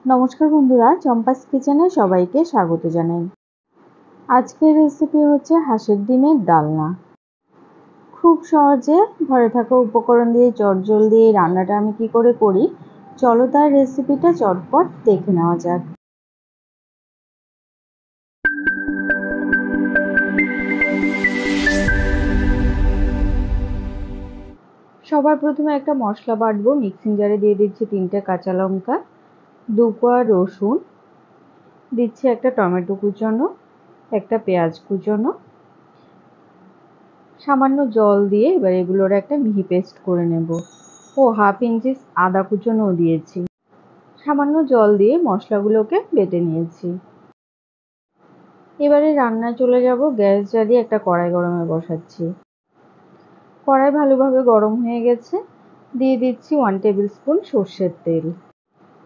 নমস্কার বন্ধুরা, চম্পাস কিচেনে সবাইকে স্বাগত জানাই। আজকের রেসিপি হচ্ছে হাঁসের ডিমের ডালনা। খুব সহজে ঘরে থাকা উপকরণ দিয়ে চটজলদি এই রান্নাটা আমি কি করে করি, চলো তার রেসিপিটা চটপট দেখে নেওয়া যাক। সবার প্রথমে একটা মশলা বাটবো। মিক্সিং জারে দিয়ে দিচ্ছি 3টে কাঁচা লঙ্কা, 2 কোয়া রসুন, দিচ্ছি একটা টমেটো কুচোনো, একটা পেঁয়াজ কুচোনো, সামান্য জল দিয়ে এবার এগুলোর একটা মিহি পেস্ট করে নেব। ও হাফ ইঞ্চি আদা কুচোনো দিয়েছি। সামান্য জল দিয়ে মশলাগুলোকে বেটে নিয়েছি। এবারে রান্নায় চলে যাব। গ্যাস জ্বালিয়ে একটা কড়াই গরমে বসাচ্ছি। কড়াই ভালোভাবে গরম হয়ে গেছে। দিয়ে দিচ্ছি 1 টেবিল স্পুন সর্ষের তেল।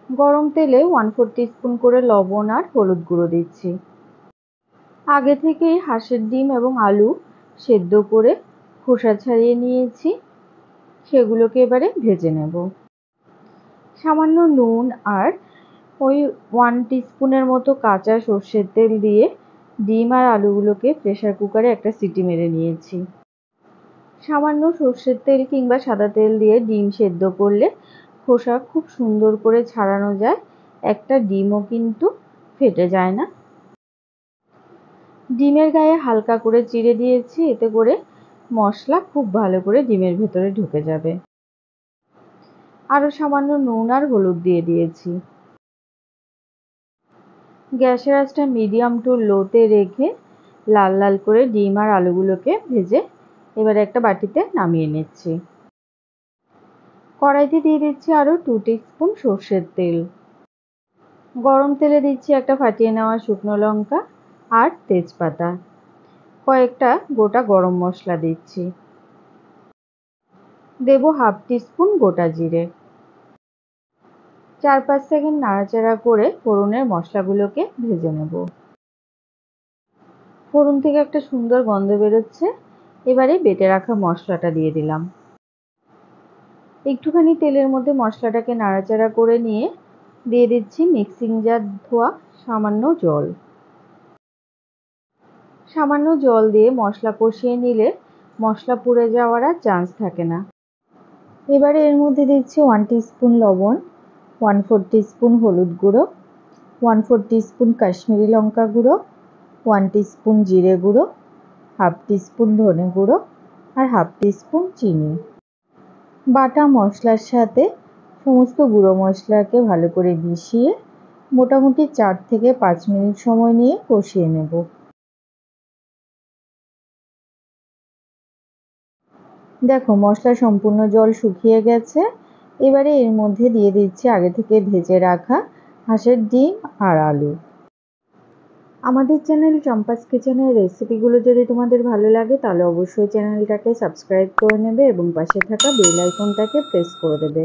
গরম তেলে 1/4 টিস্পুন করে লবণ আর হলুদ গুঁড়ো দিচ্ছি। আগে থেকেই হাঁসের ডিম এবং আলু সেদ্ধ করে খোসা ছাড়িয়ে নিয়েছি, সেগুলোকে এবারে ভেজে নেব। সামান্য নুন আর ওই 1 টিস্পুনের মতো কাঁচা সর্ষের তেল দিয়ে ডিম আর আলুগুলোকে প্রেসার কুকারে একটা সিটি মেরে নিয়েছি। সামান্য সর্ষের তেল কিংবা সাদা তেল দিয়ে ডিম সেদ্ধ করলে খোসা খুব সুন্দর করে ছাড়ানো যায়, একটা ডিমও কিন্তু ফেটে যায় না। ডিমের গায়ে হালকা করে চিড়ে দিয়েছি, এতে করে মশলা খুব ভালো করে ডিমের ভেতরে ঢুকে যাবে। আরও সামান্য নুন আর হলুদ দিয়ে দিয়েছি। গ্যাসের আঁচটা মিডিয়াম টু লোতে রেখে লাল লাল করে ডিম আর আলুগুলোকে ভেজে এবার একটা বাটিতে নামিয়ে নিচ্ছি। কড়াইতে দিয়ে দিচ্ছি আরও 2 টিস্পুন সর্ষের তেল। গরম তেলে দিচ্ছি একটা ফাটিয়ে নেওয়া শুকনো লঙ্কা আর তেজপাতা। কয়েকটা গোটা গরম মশলা দিচ্ছি। দেব হাফ টিস্পুন গোটা জিরে। 4-5 সেকেন্ড নাড়াচাড়া করে ফোড়নের মশলাগুলোকে ভেজে নেব। ফোড়ন থেকে একটা সুন্দর গন্ধ বেরোচ্ছে। এবারে বেটে রাখা মশলাটা দিয়ে দিলাম। একটুখানি তেলের মধ্যে মশলাটাকে নাড়াচাড়া করে নিয়ে দিয়ে দিচ্ছি মিক্সিং জার ধোয়া সামান্য জল। সামান্য জল দিয়ে মশলা কষিয়ে নিলে মশলা পুড়ে যাওয়ার আর চান্স থাকে না। এবারে এর মধ্যে দিচ্ছি 1 টিস্পুন লবণ, 1/4 টিস্পুন হলুদ গুঁড়ো, 1/4 টিস্পুন কাশ্মীরি লঙ্কা গুঁড়ো, 1 টিস্পুন জিরে গুঁড়ো, হাফ টিস্পুন ধনে গুঁড়ো আর হাফ টিস্পুন চিনি। বাটা মশলার সাথে সমস্ত গুঁড়ো মশলাকে ভালো করে মিশিয়ে মোটামুটি 4 থেকে 5 মিনিট সময় নিয়ে কষিয়ে নেব। দেখো মশলা সম্পূর্ণ জল শুকিয়ে গেছে। এবারে এর মধ্যে দিয়ে দিচ্ছি আগে থেকে ভেজে রাখা হাঁসের ডিম আর আলু। আমাদের চ্যানেল চম্পাস কিচেনের রেসিপিগুলো যদি তোমাদের ভালো লাগে তাহলে অবশ্যই চ্যানেলটাকে সাবস্ক্রাইব করে নেবে এবং পাশে থাকা বেল আইকনটাকে প্রেস করে দেবে।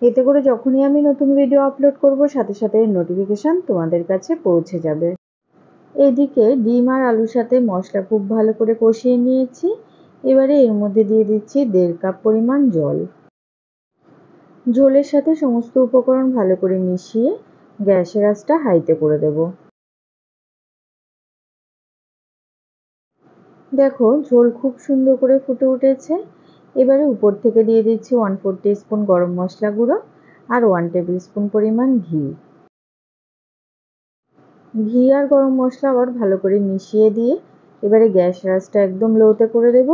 এতে করে যখনই আমি নতুন ভিডিও আপলোড করব সাথে সাথে নোটিফিকেশান তোমাদের কাছে পৌঁছে যাবে। এদিকে ডিম আর আলুর সাথে মশলা খুব ভালো করে কষিয়ে নিয়েছি। এবারে এর মধ্যে দিয়ে দিচ্ছি 1.5 কাপ পরিমাণ জল। ঝোলের সাথে সমস্ত উপকরণ ভালো করে মিশিয়ে গ্যাসের আঁচটা হাইতে করে দেব। দেখো ঝোল খুব সুন্দর করে ফুটে উঠেছে। এবারে উপর থেকে দিয়ে দিচ্ছি 1/4 টিস্পুন গরম মশলা গুঁড়ো আর 1 টেবিল স্পুন পরিমাণ ঘি। ঘি আর গরম মশলা আবার ভালো করে মিশিয়ে দিয়ে এবারে গ্যাসের আঁচটা একদম লোতে করে দেব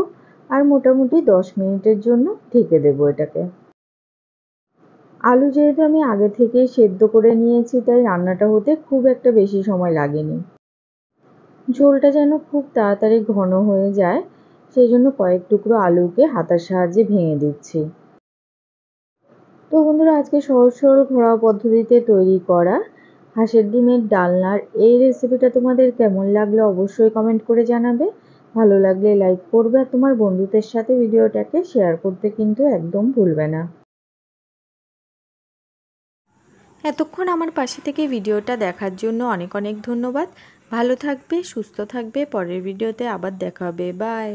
আর মোটামুটি 10 মিনিটের জন্য ঢেকে দেব এটাকে। আলু যেহেতু আমি আগে থেকেই সেদ্ধ করে নিয়েছি তাই রান্নাটা হতে খুব একটা বেশি সময় লাগেনি। ঝোলটা যেন খুব তাড়াতাড়ি ঘন হয়ে যায় সেই জন্য কয়েক টুকরো আলুকে হাতার সাহায্যে ভেঙে দিচ্ছি। তো বন্ধুরা, আজকে সহজ সরল ঘরোয়া পদ্ধতিতে তৈরি করা হাঁসের ডিমের ডালনার এই রেসিপিটা তোমাদের কেমন লাগলো অবশ্যই কমেন্ট করে জানাবে। ভালো লাগলে লাইক করবে আর তোমার বন্ধুদের সাথে ভিডিওটাকে শেয়ার করতে কিন্তু একদম ভুলবে না। এতক্ষণ আমার পাশে থেকে ভিডিওটা দেখার জন্য অনেক অনেক ধন্যবাদ। ভালো থাকবে, সুস্থ থাকবে। পরের ভিডিওতে আবার দেখা হবে। বাই।